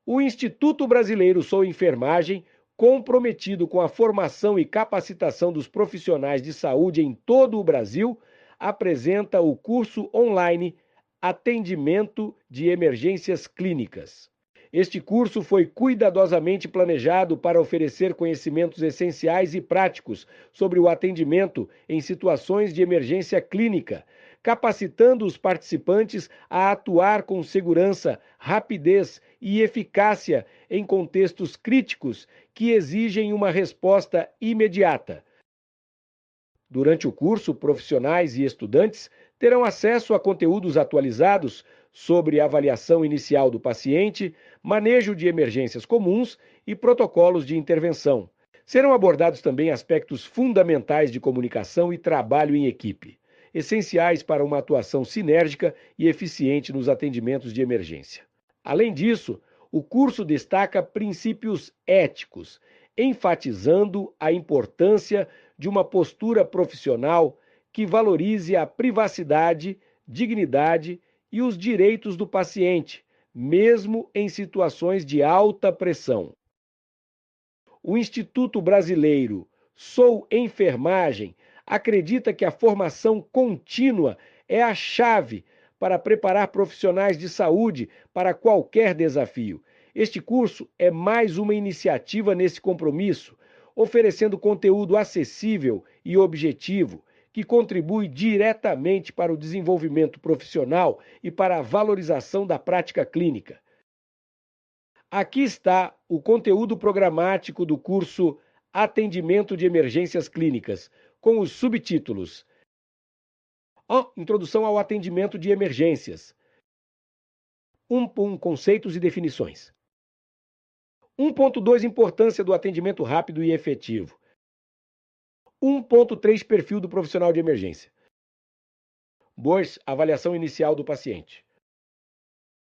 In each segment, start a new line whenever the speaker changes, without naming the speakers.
O Instituto Brasileiro Sou Enfermagem, comprometido com a formação e capacitação dos profissionais de saúde em todo o Brasil, apresenta o curso online Atendimento de Emergências Clínicas. Este curso foi cuidadosamente planejado para oferecer conhecimentos essenciais e práticos sobre o atendimento em situações de emergência clínica, capacitando os participantes a atuar com segurança, rapidez e eficácia em contextos críticos que exigem uma resposta imediata. Durante o curso, profissionais e estudantes terão acesso a conteúdos atualizados sobre avaliação inicial do paciente, manejo de emergências comuns e protocolos de intervenção. Serão abordados também aspectos fundamentais de comunicação e trabalho em equipe, essenciais para uma atuação sinérgica e eficiente nos atendimentos de emergência. Além disso, o curso destaca princípios éticos, enfatizando a importância de uma postura profissional que valorize a privacidade, dignidade e os direitos do paciente, mesmo em situações de alta pressão. O Instituto Brasileiro Sou Enfermagem acredita que a formação contínua é a chave para preparar profissionais de saúde para qualquer desafio. Este curso é mais uma iniciativa nesse compromisso, oferecendo conteúdo acessível e objetivo, que contribui diretamente para o desenvolvimento profissional e para a valorização da prática clínica. Aqui está o conteúdo programático do curso Atendimento de Emergências Clínicas, com os subtítulos: Introdução ao Atendimento de Emergências. 1.1 Conceitos e definições. 1.2 Importância do atendimento rápido e efetivo. 1.3 Perfil do profissional de emergência. 2. Avaliação inicial do paciente.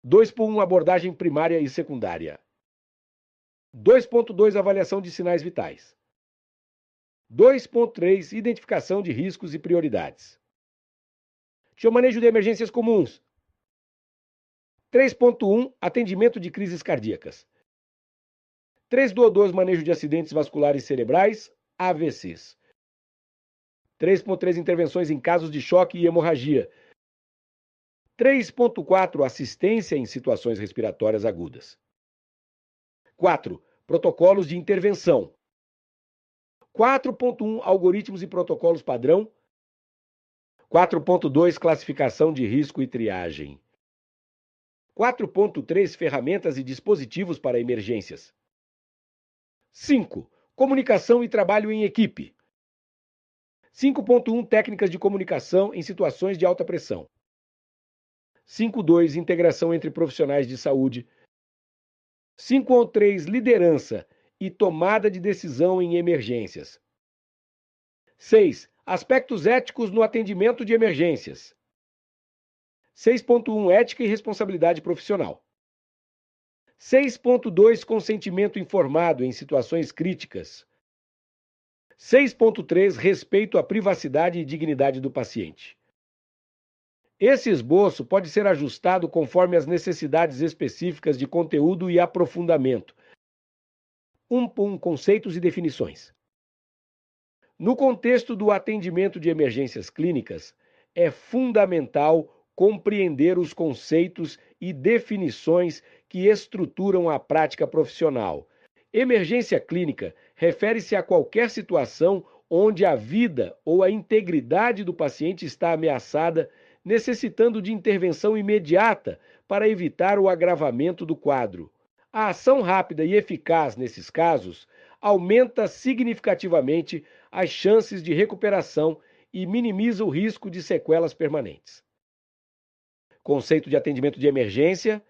2.1 Abordagem primária e secundária. 2.2 Avaliação de sinais vitais. 2.3 Identificação de riscos e prioridades. Manejo de emergências comuns. 3.1 Atendimento de crises cardíacas. 3.2 Manejo de acidentes vasculares cerebrais, AVCs. 3.3 Intervenções em casos de choque e hemorragia. 3.4 Assistência em situações respiratórias agudas. 4. Protocolos de intervenção. 4.1 Algoritmos e protocolos padrão. 4.2 Classificação de risco e triagem. 4.3 Ferramentas e dispositivos para emergências. 5. Comunicação e trabalho em equipe. 5.1 Técnicas de comunicação em situações de alta pressão. 5.2 Integração entre profissionais de saúde. 5.3 Liderança e tomada de decisão em emergências. 6. Aspectos éticos no atendimento de emergências. 6.1 Ética e responsabilidade profissional. 6.2 Consentimento informado em situações críticas. 6.3 Respeito à privacidade e dignidade do paciente. Esse esboço pode ser ajustado conforme as necessidades específicas de conteúdo e aprofundamento. 1.1 Conceitos e definições. No contexto do atendimento de emergências clínicas, é fundamental compreender os conceitos e definições que estruturam a prática profissional. Emergência clínica refere-se a qualquer situação onde a vida ou a integridade do paciente está ameaçada, necessitando de intervenção imediata para evitar o agravamento do quadro. A ação rápida e eficaz nesses casos aumenta significativamente as chances de recuperação e minimiza o risco de sequelas permanentes. Conceito de atendimento de emergência.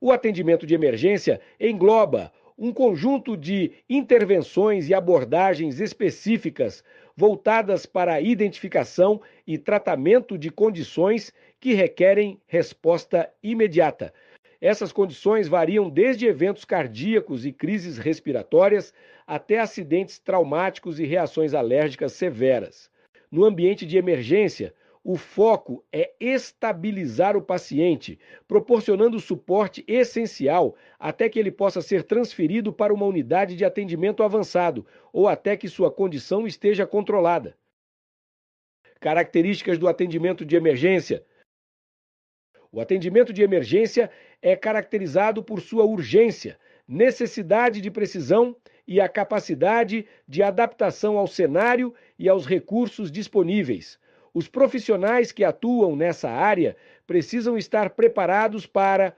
O atendimento de emergência engloba um conjunto de intervenções e abordagens específicas voltadas para a identificação e tratamento de condições que requerem resposta imediata. Essas condições variam desde eventos cardíacos e crises respiratórias até acidentes traumáticos e reações alérgicas severas. No ambiente de emergência, O foco é estabilizar o paciente, proporcionando suporte essencial até que ele possa ser transferido para uma unidade de atendimento avançado ou até que sua condição esteja controlada. Características do atendimento de emergência. O atendimento de emergência é caracterizado por sua urgência, necessidade de precisão e a capacidade de adaptação ao cenário e aos recursos disponíveis. Os profissionais que atuam nessa área precisam estar preparados para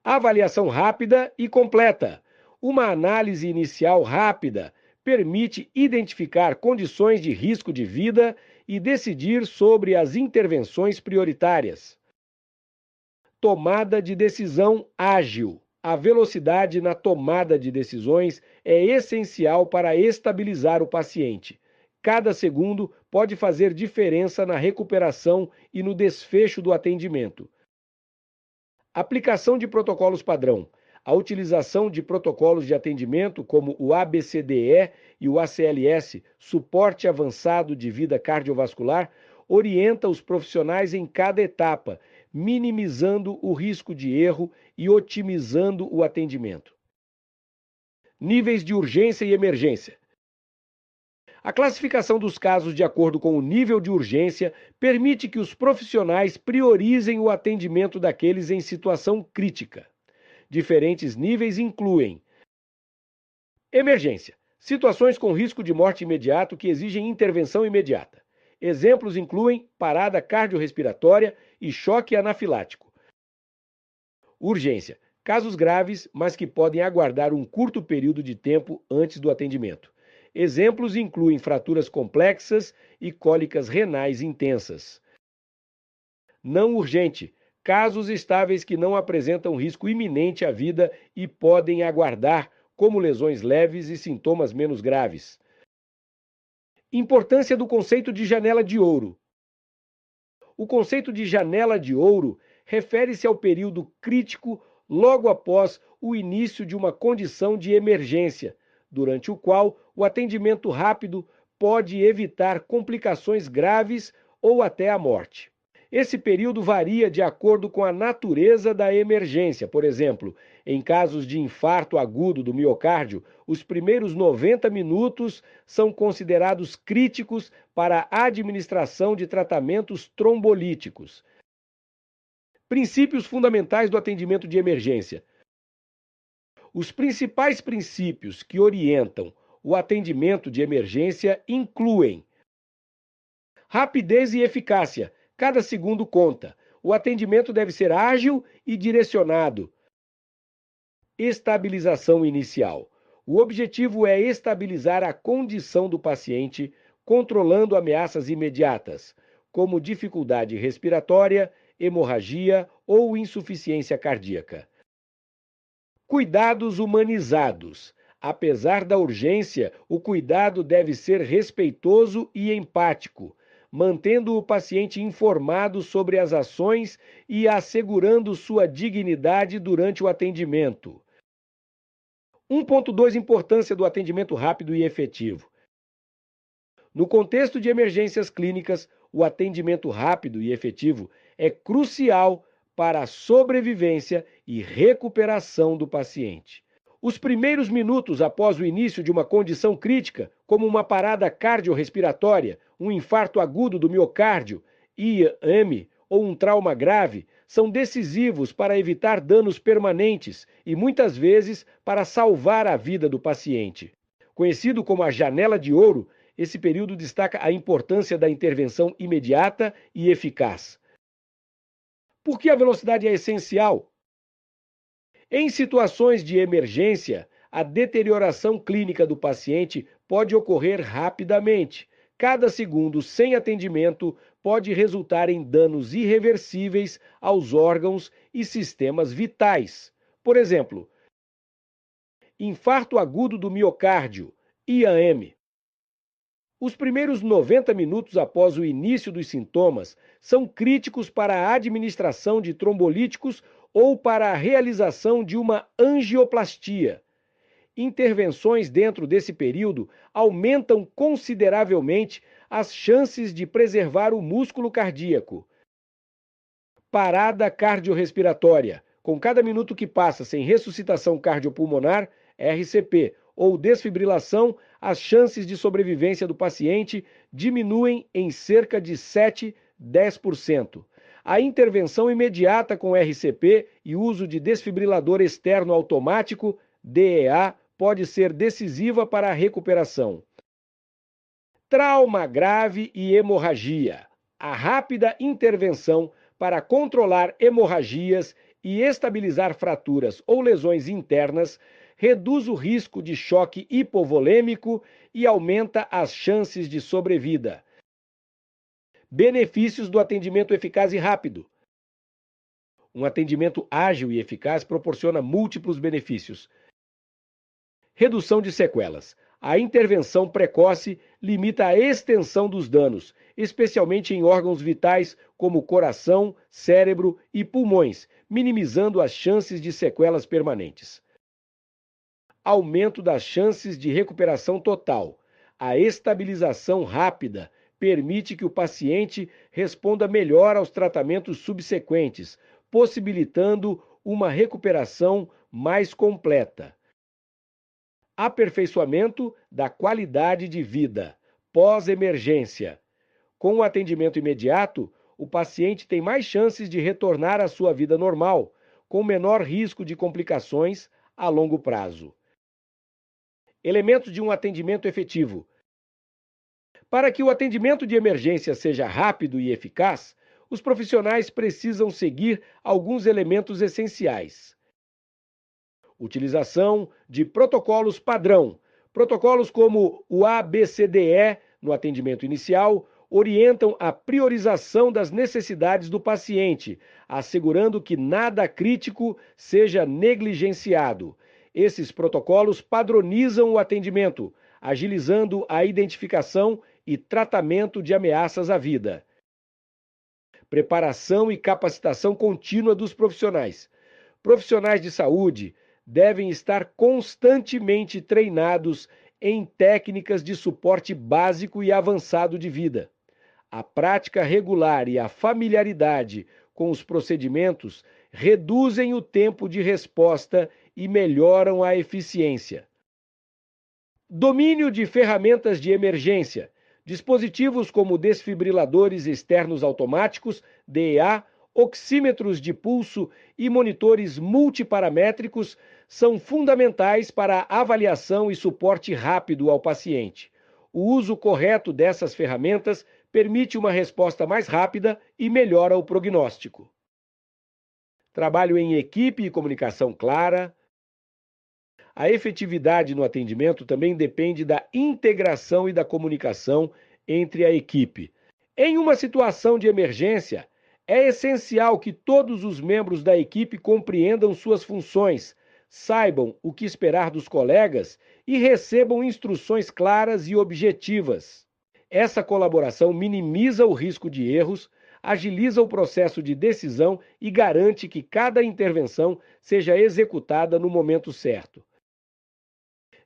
avaliação rápida e completa. Uma análise inicial rápida permite identificar condições de risco de vida e decidir sobre as intervenções prioritárias. Tomada de decisão ágil. A velocidade na tomada de decisões é essencial para estabilizar o paciente. Cada segundo pode fazer diferença na recuperação e no desfecho do atendimento. Aplicação de protocolos padrão. A utilização de protocolos de atendimento como o ABCDE e o ACLS, Suporte Avançado de Vida Cardiovascular, orienta os profissionais em cada etapa, minimizando o risco de erro e otimizando o atendimento. Níveis de urgência e emergência. A classificação dos casos de acordo com o nível de urgência permite que os profissionais priorizem o atendimento daqueles em situação crítica. Diferentes níveis incluem: emergência, situações com risco de morte imediato que exigem intervenção imediata. Exemplos incluem parada cardiorrespiratória e choque anafilático. Urgência, casos graves, mas que podem aguardar um curto período de tempo antes do atendimento. Exemplos incluem fraturas complexas e cólicas renais intensas. Não urgente, casos estáveis que não apresentam risco iminente à vida e podem aguardar, como lesões leves e sintomas menos graves. Importância do conceito de janela de ouro. O conceito de janela de ouro refere-se ao período crítico logo após o início de uma condição de emergência, durante o qual o atendimento rápido pode evitar complicações graves ou até a morte. Esse período varia de acordo com a natureza da emergência. Por exemplo, em casos de infarto agudo do miocárdio, os primeiros 90 minutos são considerados críticos para a administração de tratamentos trombolíticos. Princípios fundamentais do atendimento de emergência. Os principais princípios que orientam o atendimento de emergência incluem rapidez e eficácia. Cada segundo conta. O atendimento deve ser ágil e direcionado. Estabilização inicial. O objetivo é estabilizar a condição do paciente, controlando ameaças imediatas, como dificuldade respiratória, hemorragia ou insuficiência cardíaca. Cuidados humanizados. Apesar da urgência, o cuidado deve ser respeitoso e empático, mantendo o paciente informado sobre as ações e assegurando sua dignidade durante o atendimento. 1.2 Importância do atendimento rápido e efetivo. No contexto de emergências clínicas, o atendimento rápido e efetivo é crucial para a sobrevivência e recuperação do paciente. Os primeiros minutos após o início de uma condição crítica, como uma parada cardiorrespiratória, um infarto agudo do miocárdio, IAM ou um trauma grave, são decisivos para evitar danos permanentes e, muitas vezes, para salvar a vida do paciente. Conhecido como a janela de ouro, esse período destaca a importância da intervenção imediata e eficaz. Por que a velocidade é essencial? Em situações de emergência, a deterioração clínica do paciente pode ocorrer rapidamente. Cada segundo sem atendimento pode resultar em danos irreversíveis aos órgãos e sistemas vitais. Por exemplo, infarto agudo do miocárdio, IAM. Os primeiros 90 minutos após o início dos sintomas são críticos para a administração de trombolíticos ou para a realização de uma angioplastia. Intervenções dentro desse período aumentam consideravelmente as chances de preservar o músculo cardíaco. Parada cardiorrespiratória. Com cada minuto que passa sem ressuscitação cardiopulmonar, RCP, ou desfibrilação, as chances de sobrevivência do paciente diminuem em cerca de 7-10%. A intervenção imediata com RCP e uso de desfibrilador externo automático, DEA, pode ser decisiva para a recuperação. Trauma grave e hemorragia. A rápida intervenção para controlar hemorragias e estabilizar fraturas ou lesões internas reduz o risco de choque hipovolêmico e aumenta as chances de sobrevida. Benefícios do atendimento eficaz e rápido. Um atendimento ágil e eficaz proporciona múltiplos benefícios. Redução de sequelas. A intervenção precoce limita a extensão dos danos, especialmente em órgãos vitais como coração, cérebro e pulmões, minimizando as chances de sequelas permanentes. Aumento das chances de recuperação total. A estabilização rápida permite que o paciente responda melhor aos tratamentos subsequentes, possibilitando uma recuperação mais completa. Aperfeiçoamento da qualidade de vida pós-emergência. Com o atendimento imediato, o paciente tem mais chances de retornar à sua vida normal, com menor risco de complicações a longo prazo. Elementos de um atendimento efetivo. Para que o atendimento de emergência seja rápido e eficaz, os profissionais precisam seguir alguns elementos essenciais. Utilização de protocolos padrão. Protocolos como o ABCDE, no atendimento inicial, orientam a priorização das necessidades do paciente, assegurando que nada crítico seja negligenciado. Esses protocolos padronizam o atendimento, agilizando a identificação e tratamento de ameaças à vida. Preparação e capacitação contínua dos profissionais. Profissionais de saúde devem estar constantemente treinados em técnicas de suporte básico e avançado de vida. A prática regular e a familiaridade com os procedimentos reduzem o tempo de resposta e melhoram a eficiência. Domínio de ferramentas de emergência. Dispositivos como desfibriladores externos automáticos, DEA, oxímetros de pulso e monitores multiparamétricos são fundamentais para a avaliação e suporte rápido ao paciente. O uso correto dessas ferramentas permite uma resposta mais rápida e melhora o prognóstico. Trabalho em equipe e comunicação clara. A efetividade no atendimento também depende da integração e da comunicação entre a equipe. Em uma situação de emergência, é essencial que todos os membros da equipe compreendam suas funções, saibam o que esperar dos colegas e recebam instruções claras e objetivas. Essa colaboração minimiza o risco de erros, agiliza o processo de decisão e garante que cada intervenção seja executada no momento certo.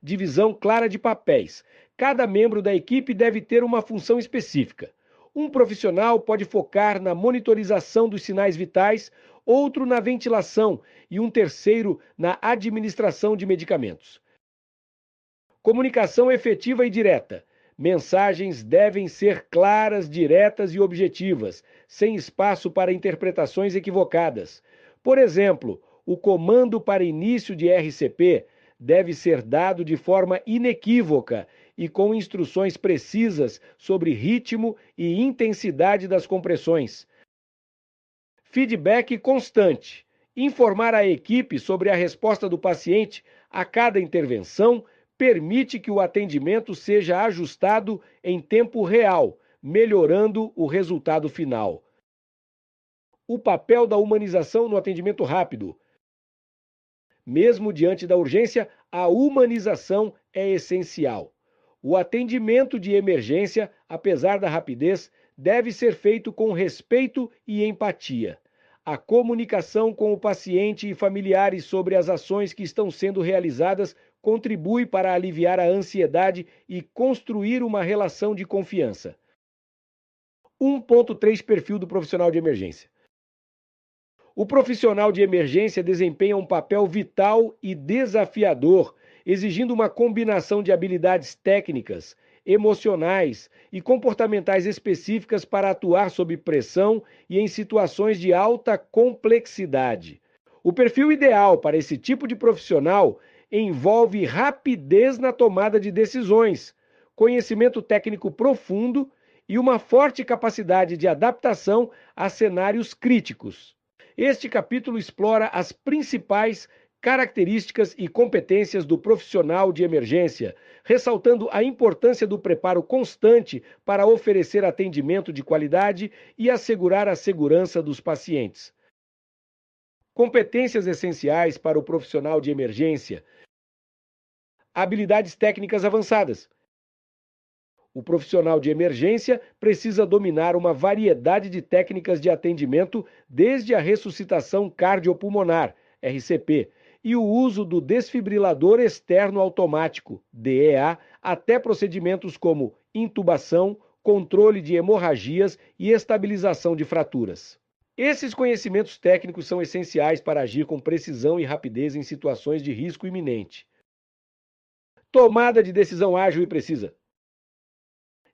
Divisão clara de papéis. Cada membro da equipe deve ter uma função específica. Um profissional pode focar na monitorização dos sinais vitais, outro na ventilação e um terceiro na administração de medicamentos. Comunicação efetiva e direta. Mensagens devem ser claras, diretas e objetivas, sem espaço para interpretações equivocadas. Por exemplo, o comando para início de RCP deve ser dado de forma inequívoca e com instruções precisas sobre ritmo e intensidade das compressões. Feedback constante. Informar a equipe sobre a resposta do paciente a cada intervenção permite que o atendimento seja ajustado em tempo real, melhorando o resultado final. O papel da humanização no atendimento rápido. Mesmo diante da urgência, a humanização é essencial. O atendimento de emergência, apesar da rapidez, deve ser feito com respeito e empatia. A comunicação com o paciente e familiares sobre as ações que estão sendo realizadas contribui para aliviar a ansiedade e construir uma relação de confiança. 1.3 Perfil do profissional de emergência. O profissional de emergência desempenha um papel vital e desafiador, exigindo uma combinação de habilidades técnicas, emocionais e comportamentais específicas para atuar sob pressão e em situações de alta complexidade. O perfil ideal para esse tipo de profissional envolve rapidez na tomada de decisões, conhecimento técnico profundo e uma forte capacidade de adaptação a cenários críticos. Este capítulo explora as principais características e competências do profissional de emergência, ressaltando a importância do preparo constante para oferecer atendimento de qualidade e assegurar a segurança dos pacientes. Competências essenciais para o profissional de emergência: habilidades técnicas avançadas. O profissional de emergência precisa dominar uma variedade de técnicas de atendimento, desde a ressuscitação cardiopulmonar, RCP, e o uso do desfibrilador externo automático, DEA, até procedimentos como intubação, controle de hemorragias e estabilização de fraturas. Esses conhecimentos técnicos são essenciais para agir com precisão e rapidez em situações de risco iminente. Tomada de decisão ágil e precisa.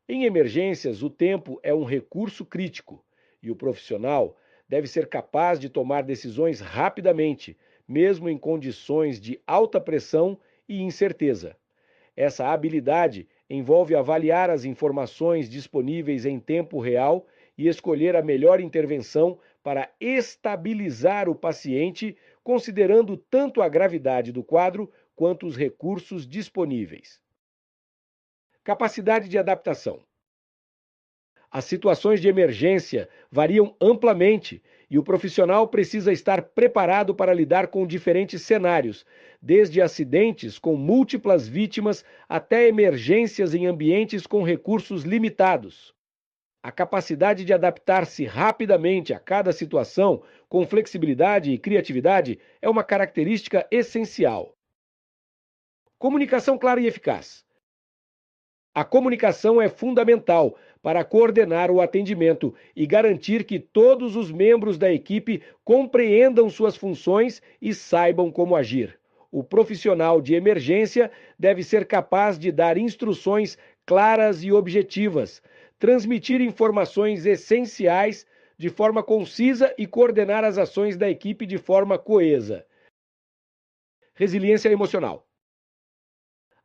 Em emergências, o tempo é um recurso crítico e o profissional deve ser capaz de tomar decisões rapidamente, mesmo em condições de alta pressão e incerteza. Essa habilidade envolve avaliar as informações disponíveis em tempo real e escolher a melhor intervenção para estabilizar o paciente, considerando tanto a gravidade do quadro quanto os recursos disponíveis. Capacidade de adaptação. As situações de emergência variam amplamente e o profissional precisa estar preparado para lidar com diferentes cenários, desde acidentes com múltiplas vítimas até emergências em ambientes com recursos limitados. A capacidade de adaptar-se rapidamente a cada situação, com flexibilidade e criatividade, é uma característica essencial. Comunicação clara e eficaz. A comunicação é fundamental para coordenar o atendimento e garantir que todos os membros da equipe compreendam suas funções e saibam como agir. O profissional de emergência deve ser capaz de dar instruções claras e objetivas, transmitir informações essenciais de forma concisa e coordenar as ações da equipe de forma coesa. Resiliência emocional.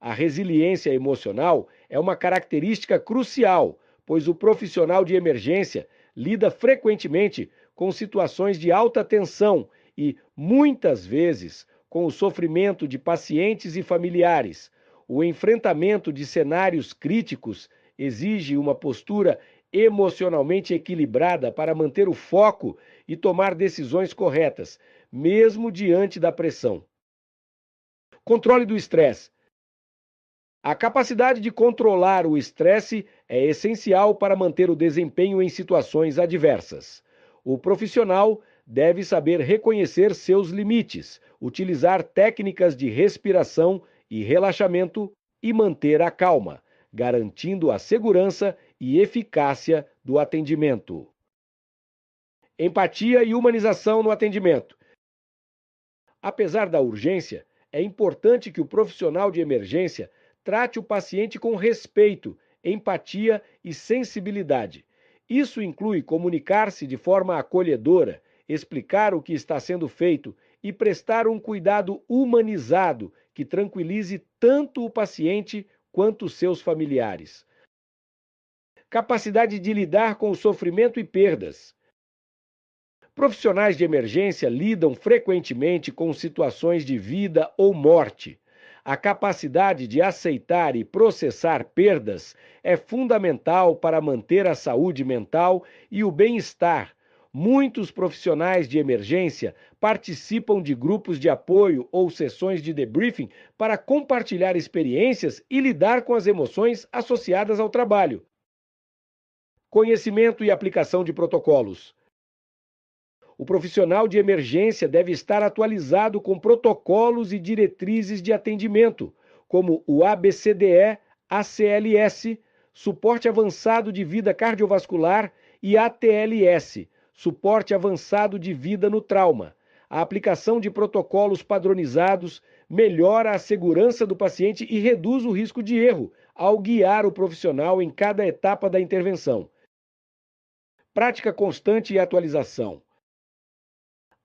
A resiliência emocional é uma característica crucial, pois o profissional de emergência lida frequentemente com situações de alta tensão e, muitas vezes, com o sofrimento de pacientes e familiares. O enfrentamento de cenários críticos exige uma postura emocionalmente equilibrada para manter o foco e tomar decisões corretas, mesmo diante da pressão. Controle do estresse. A capacidade de controlar o estresse é essencial para manter o desempenho em situações adversas. O profissional deve saber reconhecer seus limites, utilizar técnicas de respiração e relaxamento e manter a calma, garantindo a segurança e eficácia do atendimento. Empatia e humanização no atendimento. Apesar da urgência, é importante que o profissional de emergência trate o paciente com respeito, empatia e sensibilidade. Isso inclui comunicar-se de forma acolhedora, explicar o que está sendo feito e prestar um cuidado humanizado que tranquilize tanto o paciente quanto seus familiares. Capacidade de lidar com o sofrimento e perdas. Profissionais de emergência lidam frequentemente com situações de vida ou morte. A capacidade de aceitar e processar perdas é fundamental para manter a saúde mental e o bem-estar. Muitos profissionais de emergência participam de grupos de apoio ou sessões de debriefing para compartilhar experiências e lidar com as emoções associadas ao trabalho. Conhecimento e aplicação de protocolos. O profissional de emergência deve estar atualizado com protocolos e diretrizes de atendimento, como o ABCDE, ACLS, suporte avançado de vida cardiovascular e ATLS, suporte avançado de vida no trauma. A aplicação de protocolos padronizados melhora a segurança do paciente e reduz o risco de erro ao guiar o profissional em cada etapa da intervenção. Prática constante e atualização.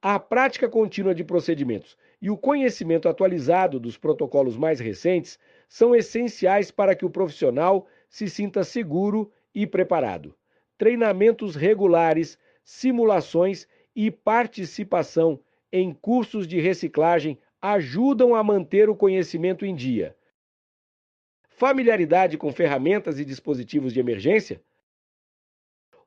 A prática contínua de procedimentos e o conhecimento atualizado dos protocolos mais recentes são essenciais para que o profissional se sinta seguro e preparado. Treinamentos regulares, simulações e participação em cursos de reciclagem ajudam a manter o conhecimento em dia. Familiaridade com ferramentas e dispositivos de emergência.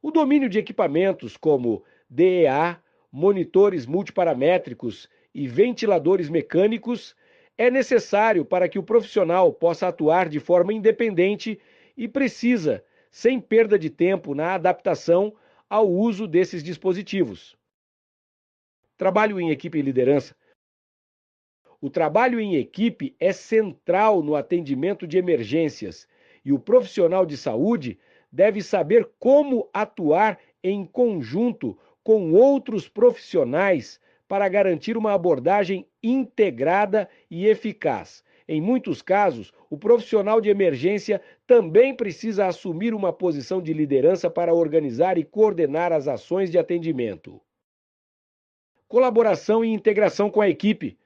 O domínio de equipamentos como DEA, monitores multiparamétricos e ventiladores mecânicos é necessário para que o profissional possa atuar de forma independente e precisa, sem perda de tempo na adaptação ao uso desses dispositivos. Trabalho em equipe e liderança. O trabalho em equipe é central no atendimento de emergências e o profissional de saúde deve saber como atuar em conjunto com outros profissionais para garantir uma abordagem integrada e eficaz. Em muitos casos, o profissional de emergência também precisa assumir uma posição de liderança para organizar e coordenar as ações de atendimento. Colaboração e integração com a equipe.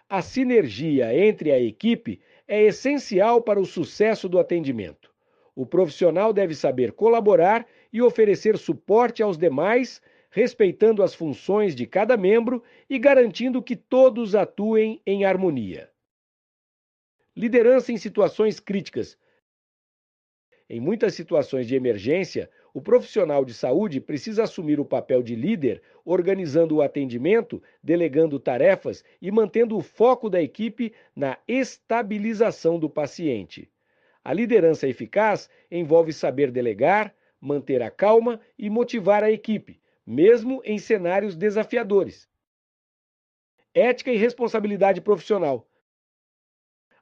A sinergia entre a equipe é essencial para o sucesso do atendimento. O profissional deve saber colaborar e oferecer suporte aos demais, respeitando as funções de cada membro e garantindo que todos atuem em harmonia. Liderança em situações críticas. Em muitas situações de emergência, o profissional de saúde precisa assumir o papel de líder, organizando o atendimento, delegando tarefas e mantendo o foco da equipe na estabilização do paciente. A liderança eficaz envolve saber delegar, manter a calma e motivar a equipe, mesmo em cenários desafiadores. Ética e responsabilidade profissional.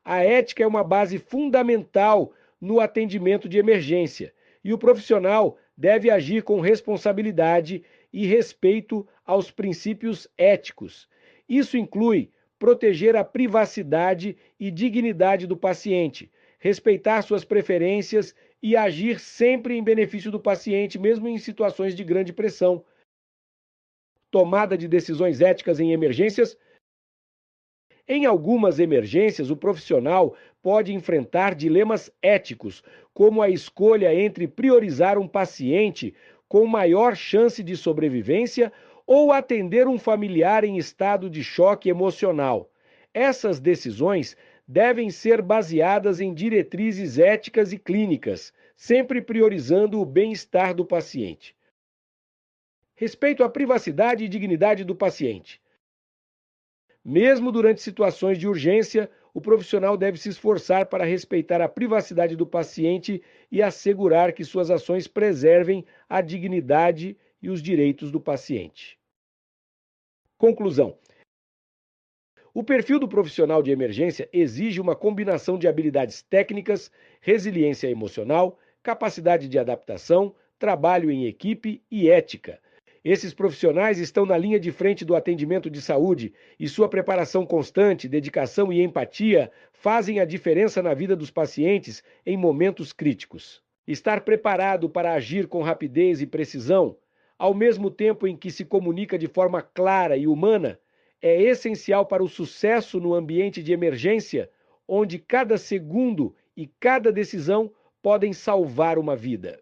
A ética é uma base fundamental no atendimento de emergência e o profissional deve agir com responsabilidade e respeito aos princípios éticos. Isso inclui proteger a privacidade e dignidade do paciente, respeitar suas preferências e agir sempre em benefício do paciente, mesmo em situações de grande pressão. Tomada de decisões éticas em emergências. Em algumas emergências, o profissional pode enfrentar dilemas éticos, como a escolha entre priorizar um paciente com maior chance de sobrevivência ou atender um familiar em estado de choque emocional. Essas decisões devem ser baseadas em diretrizes éticas e clínicas, sempre priorizando o bem-estar do paciente. Respeito à privacidade e dignidade do paciente. Mesmo durante situações de urgência, o profissional deve se esforçar para respeitar a privacidade do paciente e assegurar que suas ações preservem a dignidade e os direitos do paciente. Conclusão. O perfil do profissional de emergência exige uma combinação de habilidades técnicas, resiliência emocional, capacidade de adaptação, trabalho em equipe e ética. Esses profissionais estão na linha de frente do atendimento de saúde e sua preparação constante, dedicação e empatia fazem a diferença na vida dos pacientes em momentos críticos. Estar preparado para agir com rapidez e precisão, ao mesmo tempo em que se comunica de forma clara e humana, é essencial para o sucesso no ambiente de emergência, onde cada segundo e cada decisão podem salvar uma vida.